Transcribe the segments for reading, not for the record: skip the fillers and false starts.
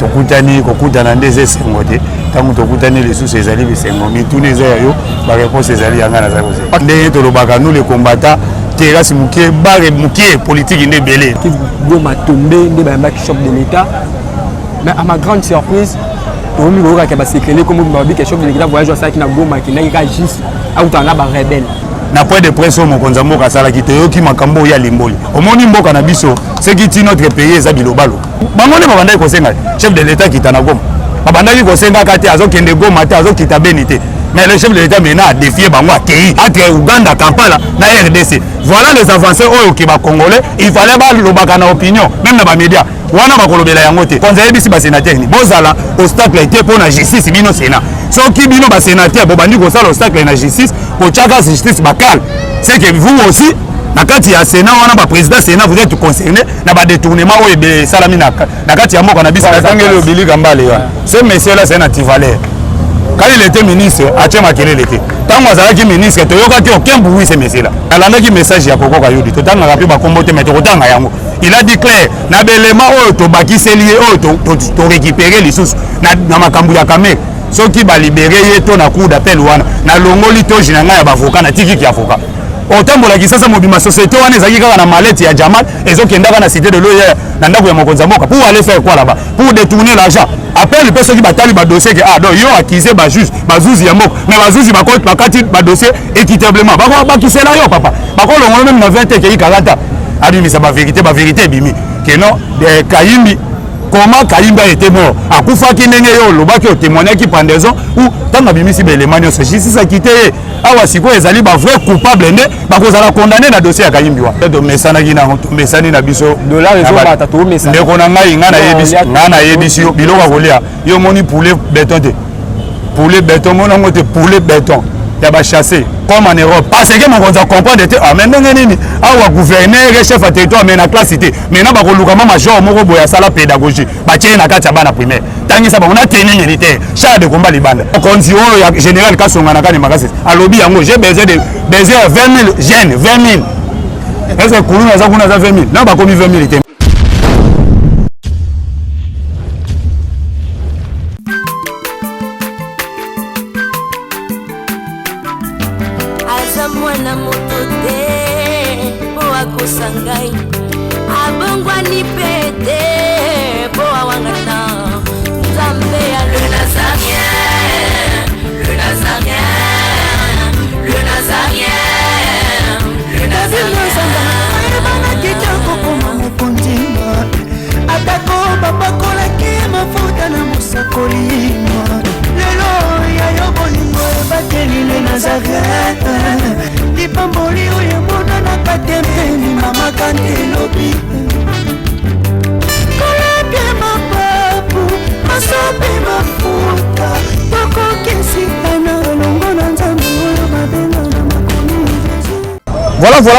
tokutani kokutana ndeze sengote tangu tokutani les sous ezali bisengo mitune za yo ba réponse ezali yanga na za kose ndenge tolobaka nous les combattants terrasse mukie bare mukie politique inde belé qui goma tombé ndé ba chef de l'état mais à ma grande surprise tomi ko ka ba sécréter comme ba bi chef de l'état voyage ça qui na goma qui na ka juste autanga ba rebelle na point de presse au mokonza mboka sala ki toyoki makambo ya limboli omoni mboka na biso c'est qui ti notre pays eza bilobalo bangone babandaki kosenga chef de l'état kitana goma babandaki kosenga kati azokende goma te azokita beni te mais le chef de l'état maintenant a défié bango akei entre Uganda Kampala na RDC voilà les avancées oyo ki ba congolais il fallait ba lobaka na opinion même na ba média wana bakolobela yango te konza yebisi ba sénateur ni bozala obstacle était pour na justice bino sénat soki bino ba sénateur bo bandi ko sala obstacle na justice ko chaka justice bakal c'est que vous aussi na kati ya sénat wana ba président sénat vous êtes concerné na ba détournement oyo be salami na kati ya moko na biso tangeli obili gambale ya ce monsieur là c'est un antivaleur quand il était ministre Atia Makelele était tant azalaki ministre toyokaki aucun bruit ce monsieur là alandaki message ya Koko Kayudi totanga rapi ba kombote mais totanga yango il a dit clair na belema oyo tobakiseli oyo to récupérer les sources na makambu ya Kamer soki ba libérer ye to na cour d'appel wana na longoli to jinanga ya bavoka na tiki ki avoka otambola ki sasa mobima société wana ezaki kaka na malette ya Jamal ezokendaka na cité de l'OIA na ndako ya mokonza mboka pour aller faire quoi là-bas pour détourner l'argent appelle les personnes qui batali ba dossier que ah donc yo accusé ba juge ba zuzi ya moko mais ba zuzi ba compte ba kati ba dossier équitablement ba ki c'est là yo papa ba ko longo même na 20 ke 40 abimi ça ba vérité bimi que non de Kayimbi comment Kayimba était mort akufaki ndenge yo lobaki o témoigner qui pendaison ou tanga bimisi belément nyonso justice a quitté awa siko ezali ba vrai coupable nde ba kozala condamné na dossier ya Kayimbi wa to mesana kina to mesani na biso dollar ezo bata to mesana ndeko na ngai ngana yebisi yo biloko kolia yo moni poulet béton mona ngote poulet béton ya ba chasser comme en Europe parce que mon konza comprendre te ah mais ndenge nini awa gouverneur et chef à territoire mais na classe cité mais na ba ko luka mama genre moko boya sala pédagogie ba tie na kati ya bana primaire tangisa ba on a tenu militaire char de combat libanda konzi oyo ya général Kasonga na kani makasi alobi yango j'ai besoin de 20 000 jeunes 20 000 est-ce que kuluna za kuna za 20 000 na ba komi 20 000 te mwana motote po akosangai abongwani pete po awangata nzambe ya le nazarien le nazarien le nazarien le nazarien bana kitoko koma mokondima atako babakolaki mafuta na mosakolima lelo ya yo bolingo bateli le nazarien Pamboli oye mona na katembeni mama kandelobi koleke mapapu masope mafuta toko kesitana longo na nzambe oyo mabenga na makomi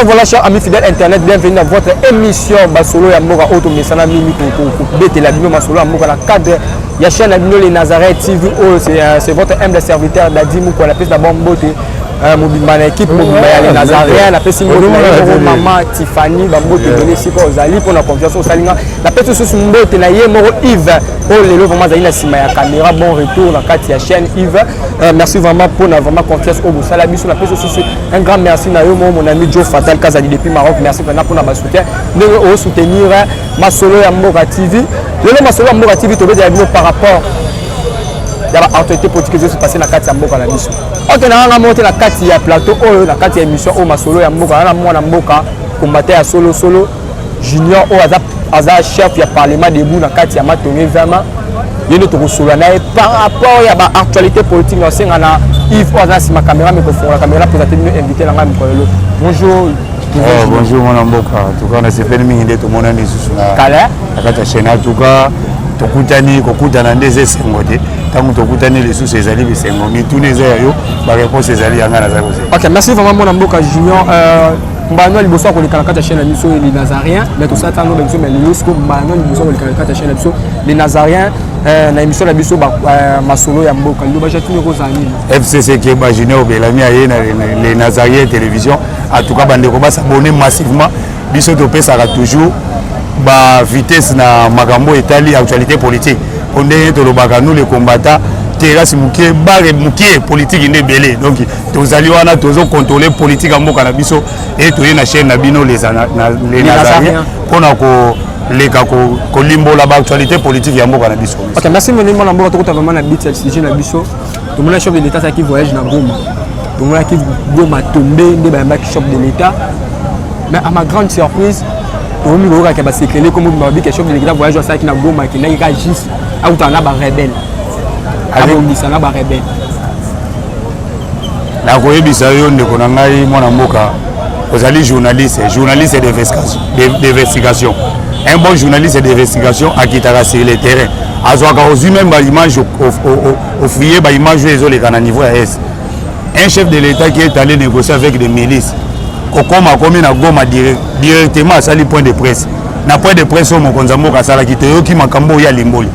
Voilà, chers amis fidèles internet, bienvenue dans votre émission Basolo ya Mboka Auto Mesana Mimi Bete la Bino Basolo ya Mboka la cadre ya chaîne Abino les Nazareth TV. C'est votre humble serviteur Dadi Mouko la piste d'abord Mbote. Mobimba na équipe mobimba ya les Nazariens la pesi mbote maman Tiffany bambote donné siko ozali pour la confiance au salinga la pesi sous mbote na ye moro Yves pour lelo vraiment zali na sima ya caméra bon retour na kati ya chaîne Yves merci vraiment pour na vraiment confiance au Boussala biso la pesi sous un grand merci na yo mon ami Joe Fatal Kazali depuis Maroc merci vraiment pour na ba soutien de au soutenir Masolo ya Mboka TV lelo Masolo ya Mboka TV to be par rapport il y a l'autorité politique qui se passe dans la carte ya Mboka na biso. Ok na monter la carte ya plateau oyo la carte ya émission au Masolo ya Mboka na mwana Mboka combattant ya solo junior au aza chef ya parlement debout na carte ya Matonge vraiment yeno to kosola na par rapport ya ba actualité politique na senga na Yves aza si ma caméra mais ko la caméra pour être invité na ngam kolelo. Bonjour. Bonjour mon Mboka. En tout cas on s'est fait mingi tout mon ami sous na kala la carte chaîne en tout cas tokutani kokutana ndeze sengote tangu tokutani les sous ezali bisengo mitune za yo ba réponse ezali yanga na za kose. OK, merci vraiment mon Mboka Junior mbano liboso ko likana kata chaîne biso les Nazariens mais tout ça tano biso mais liboso mbano liboso ko likana kata chaîne biso les Nazariens na émission la biso Masolo ya Mboka libo jatini ko zani FCC qui ba Junior Belami aye na les Nazariens télévision en tout cas bande ko ba s'abonner massivement biso to pesa toujours ba vitesse na makambo etali actualité politique ondenge tolobaka nous les combattants terrasse mukie bare mukie politique inde belé donc tozali wana tozo contrôler politique mboka na biso et toye na chaîne na bino les Nazariens pona ko leka ko limbola ba actualité politique ya mboka na biso. OK, merci mon mon mboka to vraiment na bit sujet na biso. Tout le monde chef de l'état qui voyage na Goma. Tout le monde qui Goma tombé de ba chef de l'état. Mais à ma grande surprise, tout le monde qui ba sécréter comme on dit que chef de l'état voyage ça qui na Goma qui n'a juste à outana ba rebelle. Avec bisana ba rebelle. La koyebisa yo ndeko na ngai mwana mboka ozali journaliste d'investigation. Un bon journaliste d'investigation a quitté sur le terrain. Azwaka aussi même ba image au fier ba image les autres à niveau est. Un chef de l'État qui est allé négocier avec des milices. Kokoma komi na Goma directement à sali point de presse. Na point de presse au mokonza mboka sala kiteyo ki makambo ya limboli.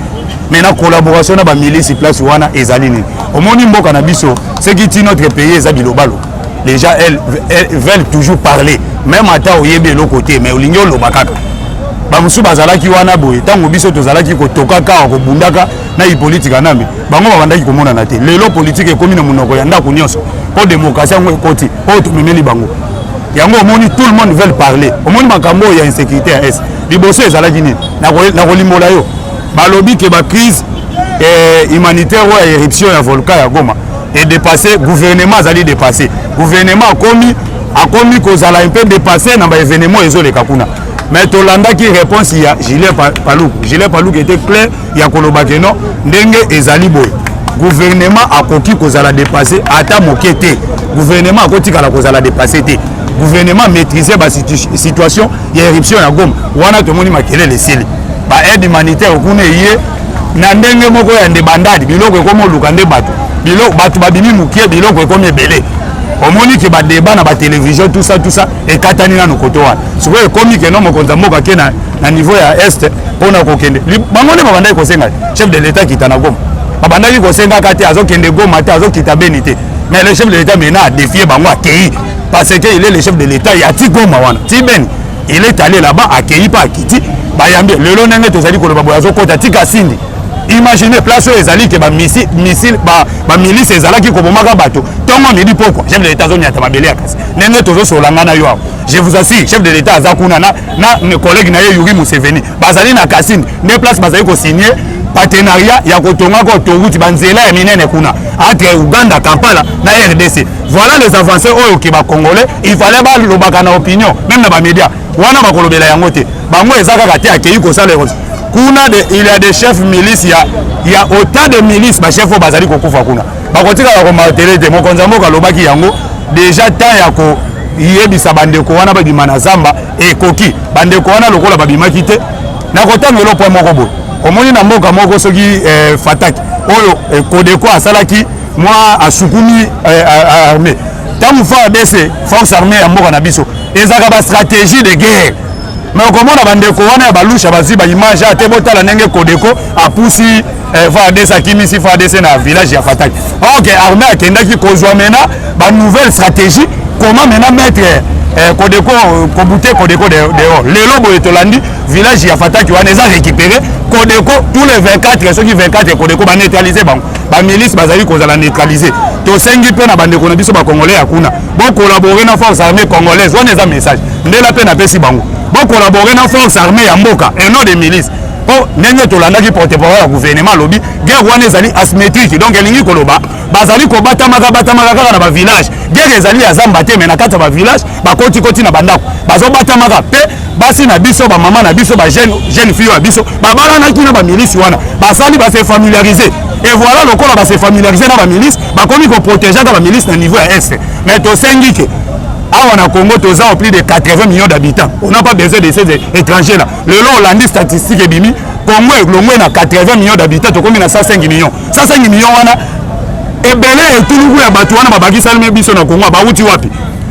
Mais la collaboration na ba milice place wana ezalini. Omoni mboka na biso, ce qui tient notre pays ezabilo balo. Les gens elles veulent toujours parler, même ata oyebe l'autre côté, mais olingo lobakaka. Bamusu bazalaki wana boye, tango biso tozalaki ko tokaka ko bundaka na politique nambe. Bango babandaki komona na te. Lelo politique ekomi na munoko ya ndako nyonso. Po démocratie ngo ekoti, po tumemeli bango. Yango omoni tout le monde veut parler. Omoni makambo ya insécurité ya est. Liboso ezalaki nini? Na ko limbola yo. Balobi ke ba crise humanitaire ou éruption ya volcan ya Goma et dépassé gouvernement azali dépassé gouvernement a commis kozala un peu dépassé na ba événement ezoleka kuna mais tolanda ki réponse ya Gilles Paluku était clair ya koloba ke non ndenge ezali boy gouvernement akoki kozala dépassé ata mokete gouvernement akotika la kozala dépassé te gouvernement maîtriser ba situation ya éruption ya Goma wana tomoni makelele sili ba aide humanitaire kuna yé na ndenge moko ya ndebandadi biloko ekomo luka nde biloko bato babimi mukie biloko ekomi ebele omoni ke ba débat na ba télévision tout ça ekatani na nokoto wana sikoyo ekomi ke no mokonza mboka ke na niveau ya est pona kokende bango nde babandaki kosenga chef de l'état kita na Goma babandaki kosenga kate azokende Goma te azokita Beni te mais le chef de l'état maintenant a défié bango akei parce que il est le chef de l'état ya ti Goma wana ti Beni il est allé là-bas akei pa akiti bayambi lelo ndenge tozali koloba boya azokota tika sindi. Imaginez place où ezali ke ba missile ba milice ezalaki ko bomaka bato tongo midi pourquoi chef de l'état zone ya tababele akasi nenge tozo solanga na yo je vous assure chef de l'état azakuna na collègue na Yuri Museveni bazali na Kasindi ne place bazali ko signer partenariat ya kotonga ko toruti banzela ya minene kuna entre Uganda Kampala na RDC. Voilà les avancées oyo ke ba congolais il fallait ba lobaka na opinion même na ba média wana ba kolobela yango te bango ezaka kate akei ko sala il y a des chefs milices, il y a autant de milices, ma chef au bazali kokufa kuna. Bakotika la komatele de mokonza mboka lobaki yango déjà tant ya ko yebisa bandeko wana ba bimana zamba e koki bandeko wana lokola babimaki te na kotanga lo point moko bo. Omoni na mboka moko soki fataki oyo kodeko asalaki moi asukumi armée. Tant fa DC force armée ya mboka na biso ezaka ba stratégie de guerre. Mais comment on a bandeko wana balusha baziba image ate botala ndenge kodeko apusi fa desa kimisi fa desa na village ya Fataki. OK, armée akendaki kozwa mena ba nouvelle stratégie comment maintenant mettre kodeko kobuter kodeko dehors. Lelo boye tolandi village ya Fataki wana eza récupérer kodeko tous les 24 ceux qui 24 kodeko ba neutraliser bango. Ba milice bazali kozala neutraliser. To sengi pe na bandeko na biso ba congolais akuna. Bon collaborer na force armée congolaise wana eza message. Ndela pe na pesi bango. Bon collaborer dans force armée ya mboka et non des milices. Oh nenge tolandaki porte-parole ya gouvernement lobby guerre wana ezali asymétrique donc elingi koloba bazali ko batamaka kaka na ba village guerre ezali ya zamba te mais na kati ba village ba koti na bandako bazo batamaka pe basi na biso ba mama na biso ba jeune fille ya biso ba bala na kina ba milice wana basali ba se familiariser et voilà lokola ba se familiariser na ba milice ba komi ko protéger ba milice na niveau ya est mais to sengi ke awa na Congo toza au plus de 80 millions d'habitants. On n'a pas besoin de ces étrangers là. Le long Hollande statistique est bimi. Congo est loin à 80 millions d'habitants. To komi na 105 millions. 105 millions wana ebele et tout le ya batu wana babaki salme biso na Congo ba uti wapi.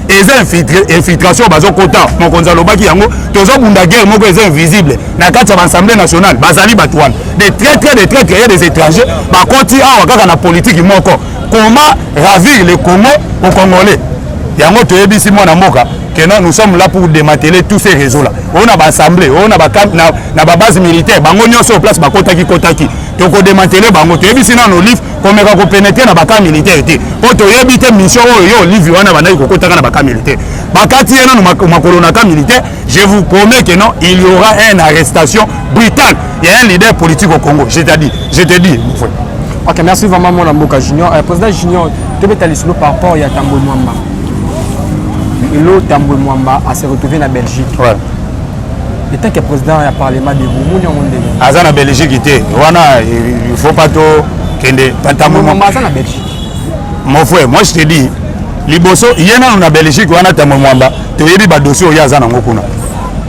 Eza infiltration bazo kota mon konzalo baki yango tozo bunda guerre moko eza invisible. Na kati ya l'Assemblée nationale bazali batu wana. Des traîtres des étrangers ba koti awa kaka na politique moko. Comment ravir le Congo aux Congolais? Yango toyebisi mwana mboka que nous sommes là pour démanteler tous ces réseaux-là. On a assemblée, on a base militaire, bango nyonso sur place, bakotaki kotaki. Donc on démanteler bango. Tu as vu sinon nos livres, comme on pénétrer dans baka militaire. Quand on habite mission, on livre on a banai kokotaka dans baka militaire. Bakati ena no makolonaka militaire. Je vous promets que non, il y aura une arrestation brutale. Il y a un leader politique au Congo. Je te dis. Ok, merci vraiment mon Mboka Junior. Président Junior, tu veux t'aller par rapport à Tambo Mwamba. L'autre Tambo Mwamba a se retrouvé en Belgique. Ouais. Et tant que président du Parlement de vous, Azan en Belgique était. Il ne faut pas tout. Tambo Mwamba en Belgique. Mon frère, moi je te dis, Liboso, il y a en Belgique, on a Tambo Mwamba. Tu as dit dossier au Yazan en Okuna.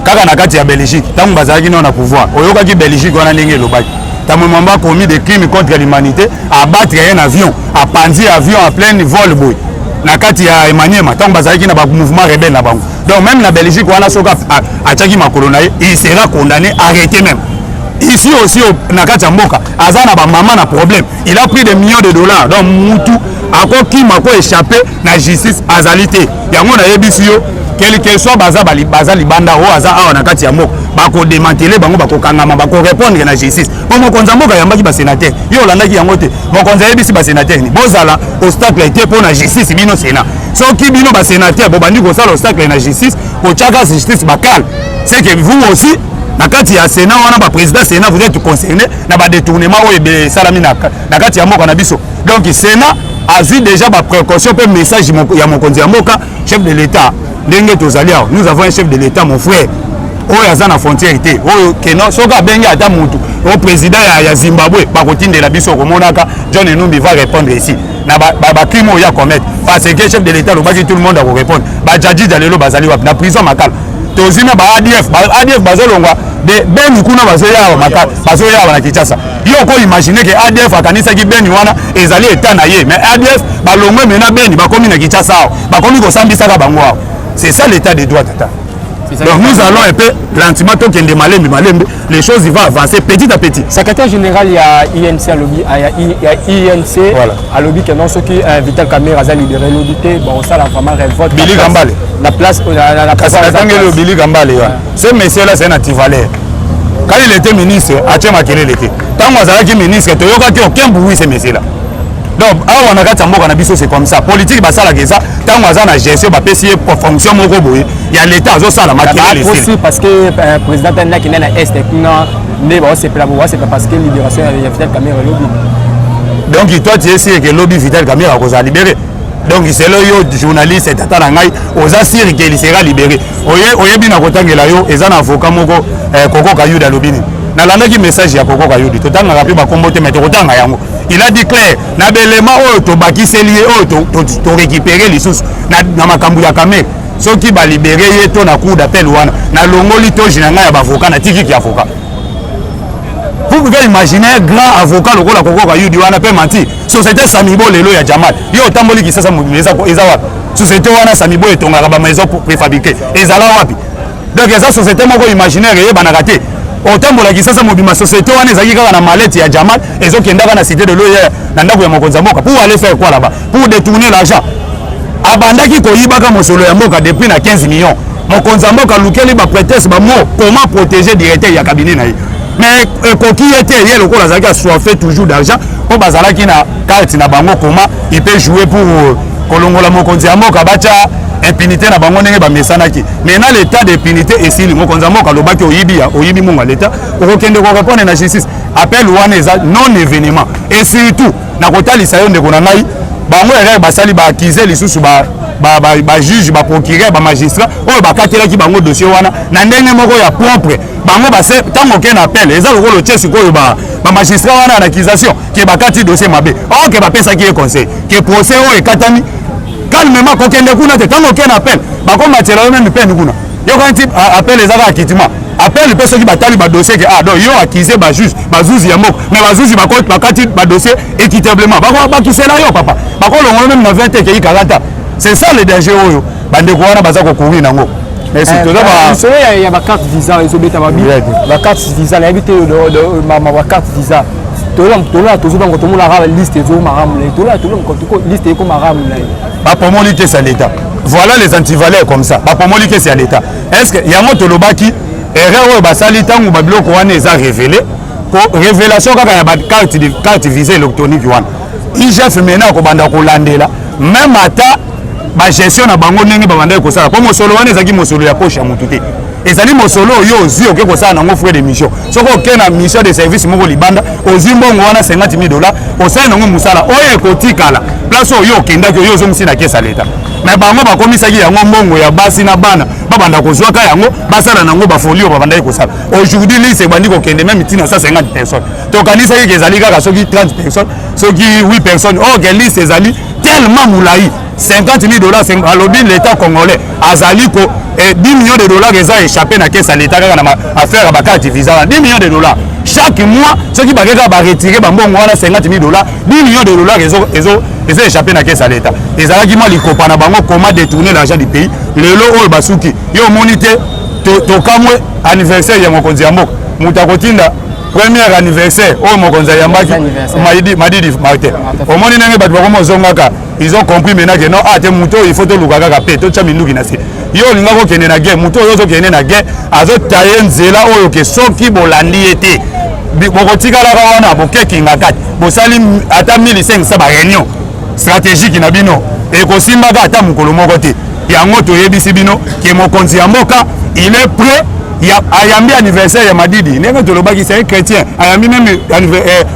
Kaka nakati ya Belgique, tant bazaki na pouvoir. Oyoka ki Belgique on a n'engé le bac. Tambo Mwamba a commis des crimes contre l'humanité, à abattre un avion, à pendre avion en plein vol boy. Nakati ya Emmanuel, tant bazaki na ba mouvement rebelle na bango. Donc même la Belgique on a soka à Tchaki Makolonaye, il sera condamné, arrêté même. Ici aussi au nakati ya Mboka, Azana ba maman na problème. Il a pris des millions de dollars. Donc Moutou ako ki mako échappé na justice azalité. Yango na yebisio quel que soit baza libanda o aza awa na kati ya moko bako démanteler bango bako kangama bako répondre na justice bon mokonza mboka yambaki ba sénateur yo landaki yango te mokonza yebisi ba sénateur ni bozala obstacle été pour na justice bino sénat soki bino ba sénateur bo bandi ko sala obstacle na justice ko chaka justice bakal c'est que vous aussi na kati ya sénat wana ba président sénat vous êtes concerné na ba détournement o ebe salami na kati ya moko na biso donc sénat a vu déjà ba précaution pe message ya mokonza mboka chef de l'état. Nous avons un chef de l'État, mon frère. Oh, il y a une frontière. Oh, Keno, Soka Benga Ata Moutou. Oh, président de Zimbabwe, Bakotine de la Bisso, Monaka, John Enumbi va répondre ici. Na crime il y a commettre. Parce que le chef de l'État, tout le monde va répondre. Badjadji Dalelo Bazali Wap, na prison Makal. Tozina ADF Bazolongwa, de Ben Kuna Bazoya Makal, Bazoya na Kinshasa. Yo ko imaginer que ADF akanisa ki Ben wana ezali état na ye, mais ADF balongwe mena Ben bakomi na Kinshasa, bakomi ko sambisa ka bango. C'est ça l'état des droits d'État. Donc nous allons un peu lentement, les choses vont avancer petit à petit. Secrétaire général, il y a INC à lobby, il y a INC à lobby qui non ce qui Vital Kamerhe a libéré l'autorité, bon ça là vraiment révolte. Billy Gambale. La place la place. Billy Gambale. Ce monsieur là c'est un antivaleur. Quand il était ministre, Ache Makele était. Tant que ministre, tu n'as aucun bruit ce monsieur là. Donc, on a gâté Mboka na biso c'est comme ça. Politique ba sala ça. Tant que na gestion ba pesier pour fonction moko boye. Il y a l'état zo sala makele aussi parce que président Tanda qui est na est kuna ne ba c'est parce que libération ya Vital Kamerhe lobby. Donc toi tu es que lobby Vital Kamerhe a cause libéré. Donc c'est là yo journaliste tata na ngai oza sûr que il sera libéré. Oye bina kotangela yo eza na avocat moko Koko Kayuda lobini. Na landaki message ya Koko Kayuda. Totanga rapi ba kombote mais totanga yango. Il a dit clair, na belema o to bakise lié o to récupérer les sources na makambu ya Kamerhe. Ceux qui va libérer to na cour d'appel wana na longoli to jinanga ya avocat na tiki ki avocat. Vous pouvez imaginer un grand avocat le kola Koko Kayuda wana pe menti. Société Samibo lelo ya Jamal. Yo tamboli ki sasa meza ezawa. Société wana Samibo etongaka ba maison préfabriquée. Ezala wapi. Donc eza société moko imaginaire ye banakate. Otambola ki sasa mobima société wana ezaki kaka na mallette ya Jamal ezokendaka na cité de l'Oyer na ndako ya mokonza mboka pour aller faire quoi là-bas pour détourner l'argent abandaki koyibaka mosolo ya mboka depuis na 15 millions mokonza mboka lukeli ba prétexte ba mot comment protéger directeur ya cabinet na ye mais koki était hier le kola zaka soit fait toujours d'argent po bazalaki na carte na bango comment il peut jouer pour kolongola mokonza mboka bacha impunité na bango ndenge bamesanaki mais na l'état d'impunité esili mokonza mboka lobaki oyibi monga l'état okokende ko répondre na justice appel wana eza non événement et surtout na kotalisa yo ndeko na ngai bango erreur basali ba accuser lisusu ba juge ba procureur ba magistrat oyo bakatelaki bango dossier wana na ndenge moko ya propre bango base tango ke na appel eza lokolo tiesu koyo ba magistrat wana na accusation ke bakati dossier mabe o ke bapesaki ye conseil ke procès oyo ekatami calmement kokende kuna te tango ken appel bakomatela yo même peine kuna yo quand appel ezaka akitima appel pe soki batali ba dossier ke donc yo accusé ba juge ba zuzi ya moko mais ba zuzi bakati ba dossier équitablement bakisela yo papa bakolongo même na 20 ke ikalata c'est ça le danger oyo bandeko wana baza ko courir nango merci to ba il y a ba carte visa ezobeta ba carte visa la habité de ma carte visa tola tozobanga tomona liste ezo maramula tola liste eko maramula bapomoli te sa l'état voilà les antivaleurs comme ça bapomoli que c'est à l'état est-ce que yango tolobaki erreur oyo basali ntango babiloko wana eza révélé po révélation kaka ya carte visée électronique wana IGF maintenant akobanda kolandela même ata bagestion na bango ndenge babandaki kosala mpo mosolo wana ezalaki mosolo ya poche ya motu te ezali mosolo oyo ozwi oke kosala nango frais de mission soki oke na mission de service moko libanda ozwi mbongo wana 50 000 osali nango mosala oyo ekotikala place oyo okendaki oyo ozongisi na kesa leta me bango bakomisaki yango mbongo ya basi na bana babanda kozwaka yango basala nango bafoli oyo babandaki kosala aujourd'hui lise ebandi kokende meme ntina 150 personnes tokanisaki ezali kaka soki 30 personnes soki 8 personnes oyo ke lise ezali tellement moulayi 50 000 alobi l'état congolais azali ko 10 millions de dollars eza échappé na caisse à l'état kaka na affaire ya bakarte visa 10 millions de dollars chaque mois soki bakeka ba retirer bambongo wana 50 000 10 millions de dollars ezo échappé na caisse à l'état ezalaki moi likopa na bango comment détourner l'argent du pays lelo oyo basuki yo moni te tokamwe anniversaire ya mokonzi ya mboka mutu akotinda premier anniversaire oyo mokonzi ayambaki Madidi Martin omoni ndenge bato bakoma ozongaka ils ont compris maintenant que non ate mutu oyo il faut toluka kaka pe totya minduki na se yo olinga kokende na guerre mutu oyo ozokende na guerre azota ye nzela oyo ke soki bolandi ye te bokotikalaka wana bokekinga kati bosali ata 1500 baréunion stratégique na bino ekosimbaka ata mokolo moko te yango toyebisi bino ke mokonzi ya mboka il est prêt ayambi anniversaire ya Madidi ndenge tolobaki c'est un chrétien ayambi même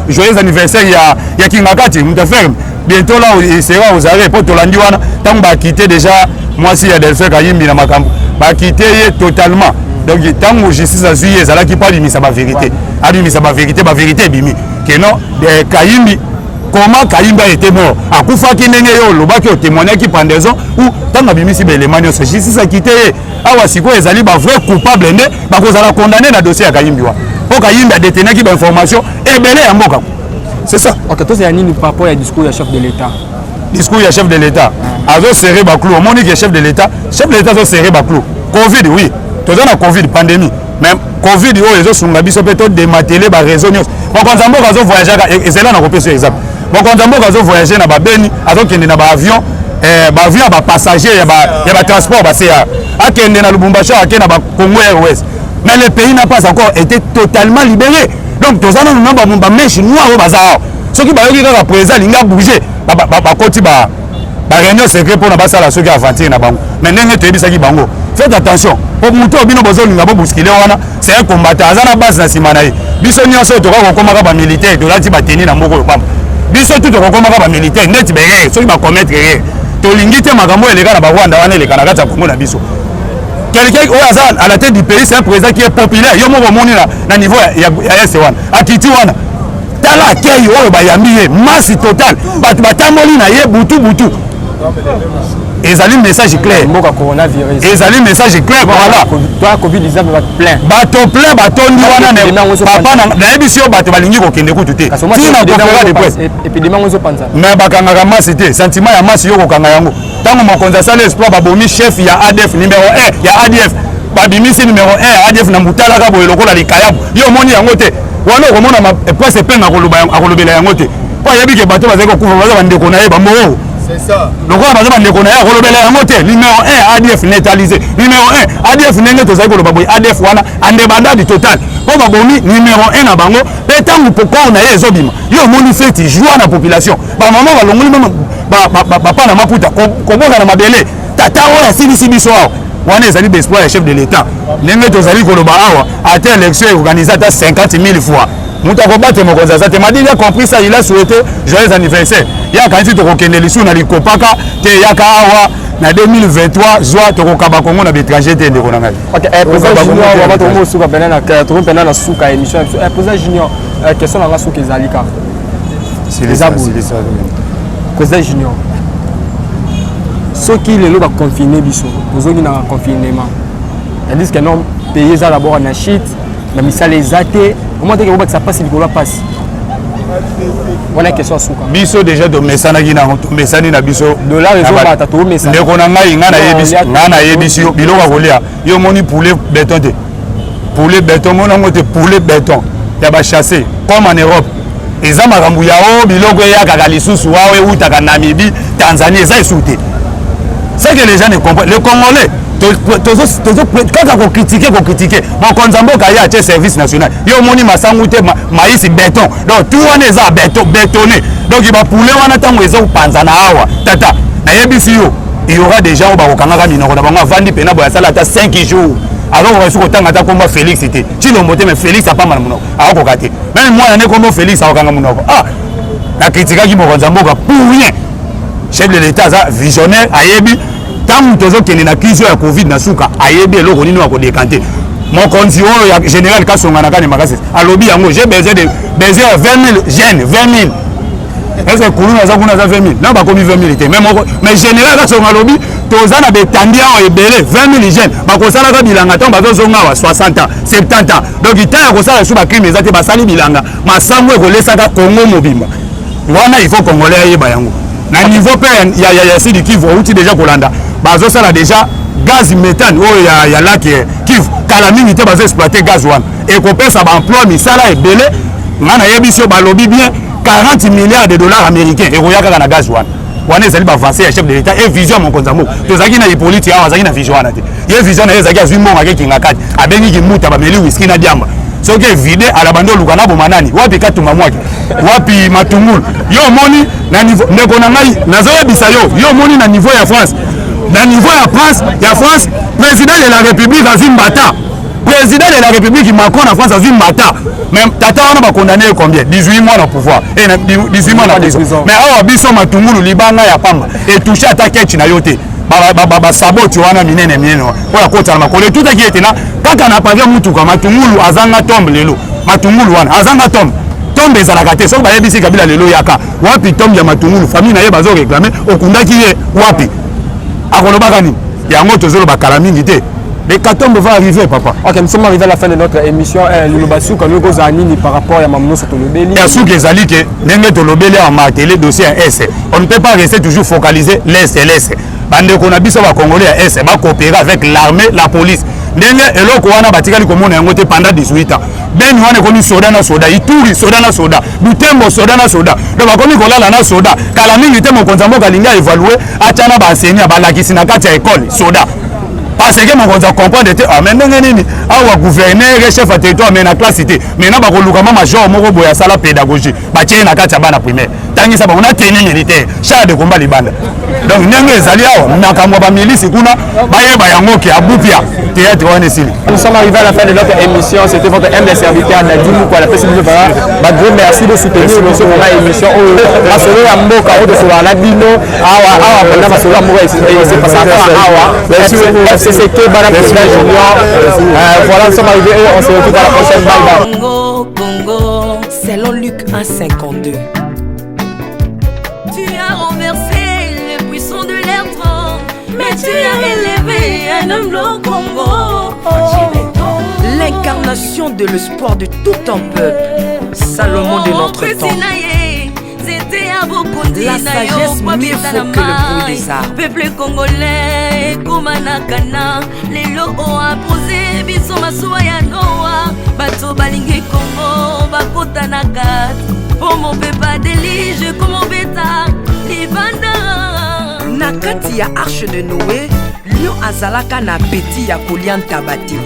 joyeux anniversaire ya Kingakati mutaferme bientôt là il sera aux arrêts pour tolandi wana tant ba quitter déjà mwasi ya Delphin Kayimbi na makambo ba quitter totalement donc tant justice azui ezalaki pas limisa ba vérité abimisa ba vérité bimi que non Kayimbi comment Kayimbi a été mort akufaki ndenge yo lobaki o témoigner qui pendaison ou tant abimisi ba élément nyonso justice a quitté awa siko ezali ba vrai coupable nde bakozala condamné na dossier ya Kayimbi wa po Kayimbi a détenu ki ba information ebele ya mboka c'est ça. Ok, toi c'est nini par rapport au discours du chef de l'État? Discours du chef de l'État azo serré ba clou moni que chef de l'État azo serré ba clou Covid oui toza na Covid pandémie même Covid oyo ezo sunga biso pe to dématelé ba raison nyos mokonzi mboka azo voyager ezela na kopesa exemple mokonzi mboka azo voyager na ba Beni azo kende na ba avion ba passager ya ba transport ba CA akende na Lubumbashi akende na ba Congo Airways mais le pays n'a pas encore été totalement libéré donc toza na nomba ba mèche noire au bazar soki bayoki kaka président linga bouger ba koti ba réunion secret pour na basala soki aventure na bango mais ndenge toyebisaki bango faites attention po mutu obino bozolinga bobuskile wana c'est un combattant aza na base na nsima na ye biso nyonso tokoki kokomaka bamilitaire tolati bateni na moko oyo pamba biso tu tokokomaka bamilitaire neti berere soki bakometre ye tolingi te makambo eleka na barwanda wana eleka na kati ya kongo na biso quelqu'un oyo aza à la tête du pays c'est un président qui est populaire yo moko omoni na niveau ya ese wana akiti wana tala akei oyo bayambi ye masse totale bato batamboli na ye butu ezali message clair mboka coronavirus ezali message clair voilà toi covid-19 plein batondi wana papa nayebi yo bato balingi kokende kutu te tina conférence de presse épidémie ngozo panza mais bakangaka masse te sentiment ya masse yo kokanga yango ntango mokonzi asali espoir babomi chef ya ADF numéro 1 ya ADF babimisi numéro 1 ya ADF na mutalaka boye lokola likayabu yo omoni yango te wana okomona presse epenga akolobela yango te po ayebi ke bato bazali kokufa baza bandeko na ye bamoko lokola baza bandeko na ye akolobela yango te numéro 1 ADF neutralisé numéro 1 ADF ndenge tozali koloba boye ADF wana andebandadi total po babomi numéro 1 na bango mpe ntango pokor na ye ezobima yo omoni feti joie na population bamama balongoli meme bapa na maputa koboka na mabele tata oyo asilisi biso awa wana ezali d'espoir ya chef de l'état ndenge tozali koloba awa ata élection eorganise ata 50 000 fois mutu akobate mokonzi aza te Madidi a compris ça il a souhaité joyeux anniversaire yaka nti tokokende lisu na likopaka te yaka awa na 2023 zwa tokokaba kongo na bétranger te ndeko na ngai président na suka émission président junior question nanga suka ezali kaka président junior soki lelo baconfine biso ozongi na confinement tandis que non pays eza d'abord na shit na misala eza te omoi teke kobakisa mpasi likolo ya mpasi wana question asuka biso déjà tomesanaki nango tomesani na biso dollar ezobata tomesana ndeko na ngai ngai nayebisi yo biloko kolia yo omoni poulet béton te poulet béton monango te poulet béton ya bachasse comme en Europe eza makambo ya o biloko eyakaka lisusu awa eutaka Namibie Tanzanie eza esu te c'est que les gens ne comprennent. Les Congolais, quand on critique, mon Konzamboka y a un service national. Il y a moni masangouté maïs béton. Donc tout on est à bétonné. Donc il va pouler on attend les autres panzana awa. Tata, na yebisi yo, il y aura des gens au bakanga minoko na bango vandi pena boya sala ta 5 jours. Alors on va sur autant ata komba Félix c'était. Tu le monter mais Félix a pas mal monoko. A ko kate. Même moi on est comme Félix a okanga monoko. Ah, la critique qui mon Konzamboka pour rien. Chef de l'État ça visionnaire ayebi. Tant que tu as crise de Covid, tu as décanté. Mon conseiller, le général Kassonga, j'ai besoin de 20 000 jeunes, 20 000. Est-ce que Kounou a 20 000? Non, pas comme 20 000. Mais général Kassonga, tu as des tandiens et belé, 20 000 jeunes. Tu as bilanga, tu as 60 ans, 70 ans. Donc, il y a des crimes, tu as des bilanga. Ma sangue, Congo mobile. Il faut Congolais aille bayango. Na niveau il y a Sidi Kivu, outil déjà Kolanda. Bazo ça là déjà gaz méthane, oh il y a là qui Kivu. Kalami était basé exploiter gaz one. Et qu'on pèse ça emploi misala et belé. Ngana yebisio balobi bien 40 milliards de dollars américains et royaka na gaz one. Wana ezali ba avancer chef de l'État et vision mon Konzambo. Tozaki na politique awa zaki na vision wana te. Ye vision na ezaki azwi monga ke kingakati. Abengi ki muta ba meli whisky na diamba. Soki vide ala bando lukana bo manani wapi katuma mwaki wapi matungulu yo moni na niveau ndeko na ngai nazoya bisayo yo moni na niveau ya France président de la République Azimbata président de la République Macron en France Azimbata même tata wana ba condamné combien 18 mois na pouvoir et 18 mois na prison mais awa biso matungulu libanga ya pamba et toucher attaque na yote ba saboti wana minene pour la côte na makolo tout qui était là kaka na pavia mutuka matungulu azanga tombe lelo matungulu wana azanga tombe ezalaka te soki bayebisi kabila lelo yaka wapi tombe ya matungulu famille na ye bazo réclamer okundaki ye wapi akolobaka nini yango tozoloba kala mingi te les Katombe va arriver papa. Ok, nous sommes arrivés à la fin de notre émission. Le Lobasou, nous avons par rapport à Mamouno Sotolobeli. Il y a ceux qui ont dit que Nenge Tolobeli a marqué le dossier S. On ne peut pas rester toujours focalisé l'Est et l'Est. Bande Konabiso va Congolais à S va coopérer avec l'armée, la police. Nenge eloko wana batikali komona yango te pendant 18 ans. Ben wana komi soda na soda, Ituri soda na soda, Butembo soda na soda. Donc bakomi kolala na soda. Kala mingi te mo Konzambo kalinga évaluer achana ba enseignant ba lakisi na kati ya école soda. Parce que mon conseil comprendre que ah mais nini awa gouverneur chef de territoire mais na classe cité mais na ba koluka ma major moko boya sala pédagogie ba tiena na kati ya bana primaire tangi ça ba on a tenu militaire char de combat libanda donc nenge ezali awa makambo ba milice kuna ba yeba yango ki abupia théâtre wana esili. Nous sommes arrivés à la fin de notre émission. C'était votre humble serviteur Nadim quoi la possibilité de ba gros merci de soutenir notre émission la solo ya mboka au de sola la bino awa pendant la solo mboka c'est pas ça awa c'était Madame Président Junior. Voilà, nous sommes arrivés et on se retrouve à la prochaine. Bye bye. Congo, selon Luc 1,52. Tu as renversé les puissants de l'air trône, mais tu as élevé un homme blanc Congo. L'incarnation de l'espoir de tout un peuple. Salomon de notre temps. La sagesse mieux faut que le bruit des arbres. Peuple congolais, Komanakana, les locaux a posé, biso masuwa ya Noa, bato balingi Congo, bakota na kat, pour mon peuple délige, comme mon bêta, libanda. Na kati ya arche de Noé, lion azalaka na beti ya kolianta bate.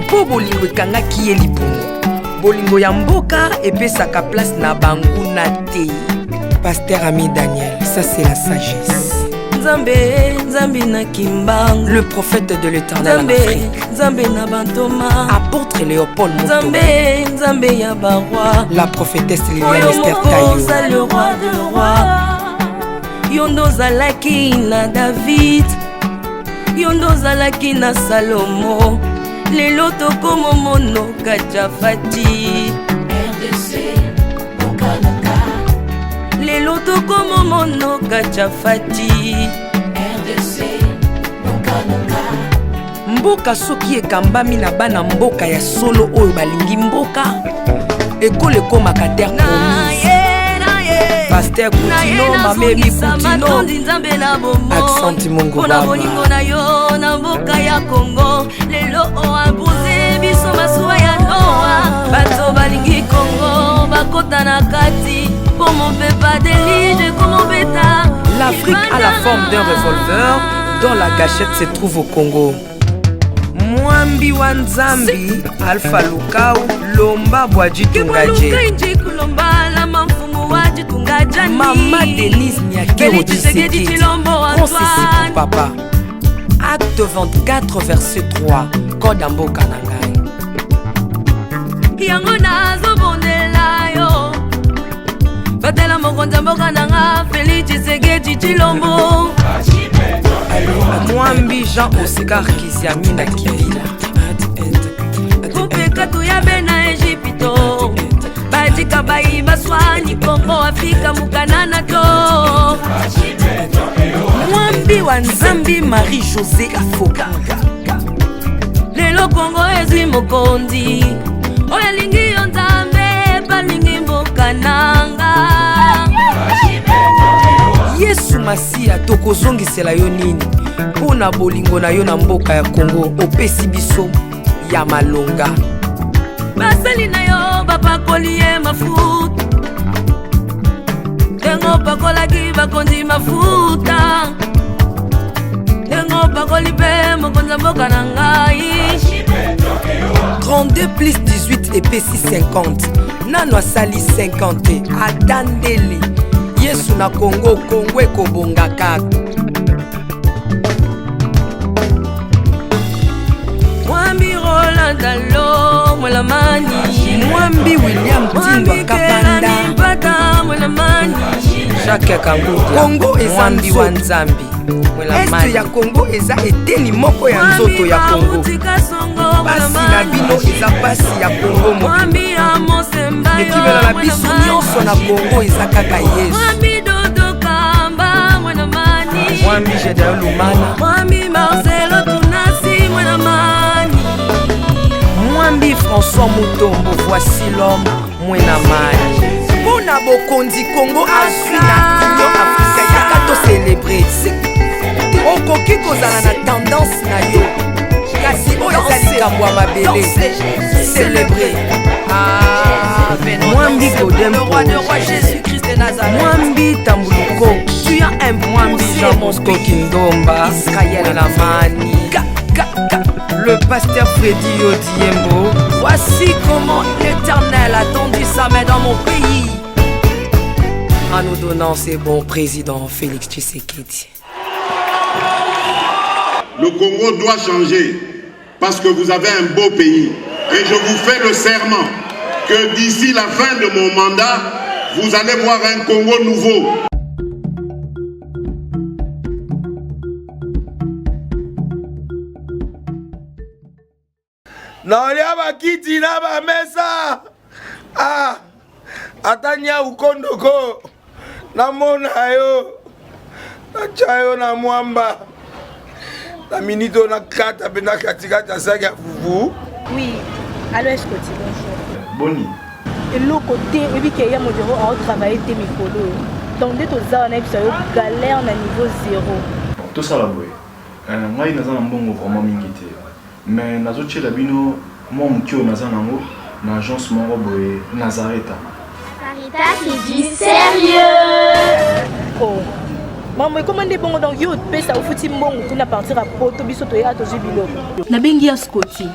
Po bolingo ekangaki ye libumu. Bolingo ya mboka epesaka place na bangu na te. Pasteur Ami Daniel, ça c'est la sagesse. Le prophète de l'Éternel en Afrique. Apôtre Léopold Moto. La prophétesse Liliane Esther Tayo. Le roi de roi. Yondo zalaki na David. Yondo zalaki na Salomo. Lelo tokomo mono Kajafati. RDC Lelo tokomo mono Kajafati. RDC mboka soki ekambami na bana mboka ya solo oyo balingi mboka ekole ekomaka terre promise. Pasteur Koutino, Mamemi Koutino, Accent Mongo Baba. Bolingo na yo na mboka ya Congo. Lelo oabuze biso masuwa ya Noa. Bato balingi Congo bakota na kati. Pour mon peuple délige comme mon bêta. L'Afrique a la forme d'un revolver, dont la gâchette se trouve au Congo. Mwambi Wanzambi, Alpha Lukau, Lomba Bwadji Tungaje. Maman Denise Nyakero Tshisekedi, Conseil pour papa. Acte 24, verset 3, Code Mboka Nangai. Yango nazo bondela yo batela mokonza mboka nanga Félix Tshisekedi Tshilombo. Mwambi Jean Oscar Kiziami na Kibila. Kupeka tuyabe na Egypto batika bayi baswani Kongo Afrika mukanana to. Mwambi Wanzambi Marie-Josée Afoka. Lelo Kongo ezwi mokonzi oya lingi yo Nzambe balingi mboka nanga. Yesu Masia tokozongisela yo nini mpona bolingo na yo na mboka ya Kongo opesi biso ya malonga. Basali na yo bapakoli ye mafuta ndengo pakolaki bakonzi mafuta ndengo pakoli mpe mokonza mboka na ngai. 32 plus 18 epesi 50 nano asali 50 atandeli Yesu na Kongo Kongo ekobonga kaka. Mwambi Roland Dalo Mwelamani, Mwambi William Timba Kapanda, Jacques Kangoudi. Kongo eza Mwambi Wanzambi Mwelamani. Este ya Kongo eza eteni moko ya nzoto ya Kongo. Basi na bino eza basi ya Kongo moko. Ekibela na biso nyonso na Kongo eza kaka Yesu. Mwambi Jedeo Lumana, Mwambi Marcelo Tunasi Mwenamani, Mwambi François Mutombo, voici l'homme Mwenamani. Pona bokonzi Kongo azwi na Union Africaine yaka to célébrer. Okoki kozala na tendance na yo kasi oyo eza likambo ya mabele célébrer. Mwambi Godem Mwambi Tambuluko, tu as un Mwambi Jean Bosco Kindomba, Israël Lamani, le pasteur Freddy Odiembo. Voici comment l'Éternel a tendu sa main dans mon pays en nous donnant ses bons présidents Félix Tshisekedi. Le Congo doit changer parce que vous avez un beau pays et je vous fais le serment que d'ici la fin de mon mandat, vous allez voir un Congo nouveau. Naolia bakiti na ba mesa. Ah, atanya ukondoko. Namona yo. Nachayo na mwamba. La minito na kata bena katika tasaka fufu. Oui, allô est-ce que tu bonjour. Boni. Et l'autre côté, et puis qu'il y a mon bureau à travailler tes micros. Donc dès que tu as un galère na niveau 0. Tout ça là boy. Ngai naza na mbongo vraiment mingi te. Mais nazoche la bino mon mukio naza nango na agence moko boy Nazareta. Caritas c'est du sérieux. Oh. Maman, comment est bon donc yo pesa au futi mbongo kuna partir à poto biso to ya to jibilo. Na bengi ya Scotty.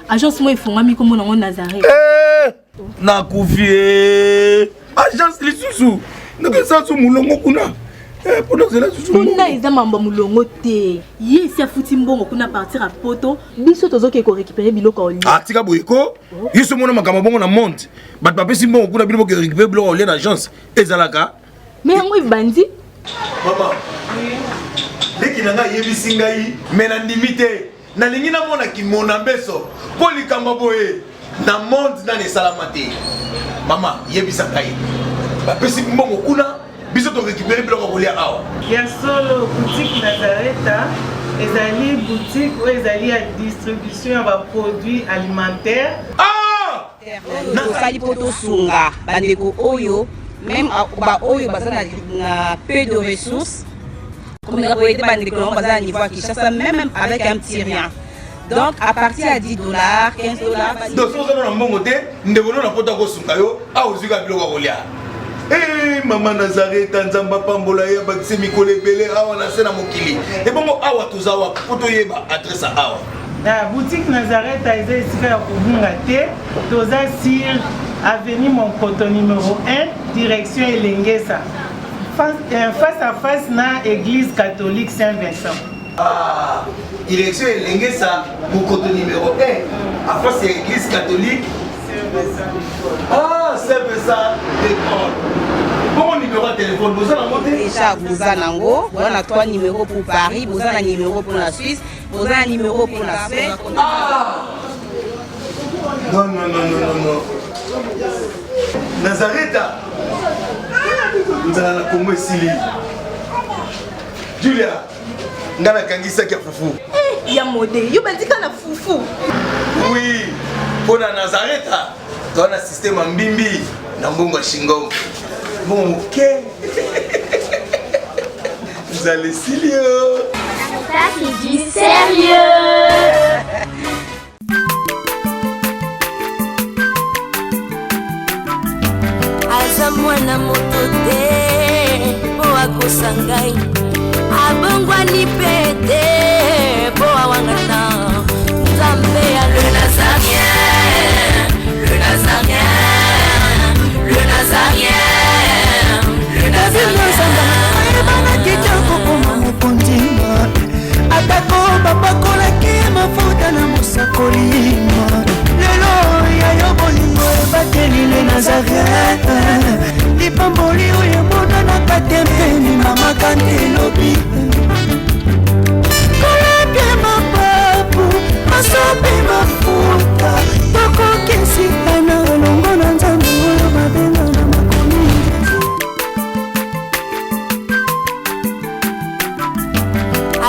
Agence moi ifungami comme na Nazareta. Na kufie. Agence lisusu. Ndeke sansu mulongo kuna. Pour nous là susu. Kuna eza mambo mulongo te. Yesi ya futi mbongo kuna partir à poto biso to zoke ko récupérer biloko oli. Ah tika boyeko. Yeso mona makamba bongo na monte. Bat papesi mbongo kuna biloko récupérer biloko oli na agence. Ezalaka. Mais yango ibandi. Maman. Dès qu'il a yebisi ngai mais na ndimité. Na lingi na mona ki mona beso. Poli kamba boye. Na monde na ne salamate. Maman, yebisa ngai. Bapesi mbongo kuna biso to récupérer biloko kolia awa. Ya solo boutique Nazareta, ezali boutique où ezali à distribution ya produits alimentaires. Ah! Na sali poto sunga bandeko oyo même ba oyo bazana na peu de ressources. Comme nous avons été bandeko on bazana niveau à Kinshasa même avec un petit rien. Donc à partir à $10, $15. Donc si vous avez un bon côté, nous devons nous porter au sunga yo, à aux yeux biloko kolia. Eh Maman Nazareth, Nzamba Pambola, Bakse Mikole Bele, Awa Nasena Mokili. Et bon, Awa Tozawa, Potoyeba, adresse à Awa. La boutique Nazareth a été ici à Koubungate, Toza Sir, avenue Monkoto numéro 1, direction Elengesa. Face à face na église catholique Saint-Vincent. Ah, direction Elengesa, Monkoto numéro 1, à face à l'église catholique Saint-Vincent. Ah, Saint-Vincent d'école. Bon numéro de téléphone, vous avez monté déjà, vous avez on a 3 numéros pour Paris, vous avez un numéro pour la Suisse, vous avez un numéro pour la Suède. Ah non, non, non, non, non, non. Nazareth, nous allons la Congo Sili. Julia, nous allons la Kangisa qui a foufou. Eh, ya modé, yo bandika na foufou. Oui, pour la Nazareth, tu as un système en bimbi, dans Bongo Shingom. Bon, ok. Vous allez Silio. Ça, c'est du sérieux. aza mwana moto te po akosa ngai abongwani pe te po awangata nzambe ya le nazarien, le nazarien, le nazarien, le nazarien. atako bapakolaki mafuta na mosakolima lelo ya yo bolingo ebateli le Nazareth lipamboli oyo emonanaka te mpeni mama kante lobi kolapie mapapu masopi mafuta tokokisikana elongo na nzambe oyo babenga na makomi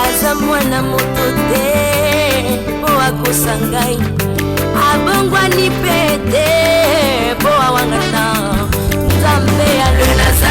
aza mwana moto te po akosa ngai abongwani pe te po awangata nzambe ya le nazarien.